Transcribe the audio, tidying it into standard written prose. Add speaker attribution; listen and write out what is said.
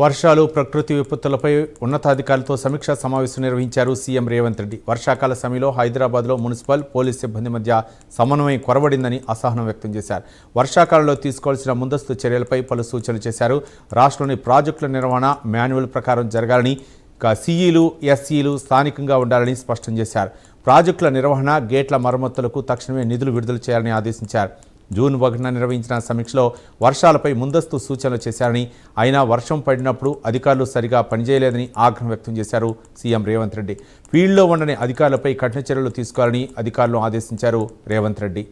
Speaker 1: వర్షాలు ప్రకృతి విపత్తులపై ఉన్నతాధికారులతో సమీక్షా సమావేశం నిర్వహించారు సీఎం రేవంత్ రెడ్డి. వర్షాకాల సమయంలో హైదరాబాద్లో మున్సిపల్, పోలీస్ సిబ్బంది మధ్య సమన్వయం కొరవడిందని అసహనం వ్యక్తం చేశారు. వర్షాకాలంలో తీసుకోవాల్సిన ముందస్తు చర్యలపై పలు సూచనలు చేశారు. రాష్ట్రంలోని ప్రాజెక్టుల నిర్వహణ మాన్యువల్ ప్రకారం జరగాలని, సీఈలు, ఎస్ఈలు స్థానికంగా ఉండాలని స్పష్టం చేశారు. ప్రాజెక్టుల నిర్వహణ, గేట్ల మరమ్మతులకు తక్షణమే నిధులు విడుదల చేయాలని ఆదేశించారు. జూన్ 1న నిర్వహించిన సమీక్షలో వర్షాలపై ముందస్తు సూచనలు చేశారని, అయినా వర్షం పడినప్పుడు అధికారులు సరిగా పనిచేయలేదని ఆగ్రహం వ్యక్తం చేశారు సీఎం రేవంత్ రెడ్డి. ఫీల్డ్లో ఉండని అధికారులపై కఠిన చర్యలు తీసుకోవాలని అధికారులను ఆదేశించారు రేవంత్ రెడ్డి.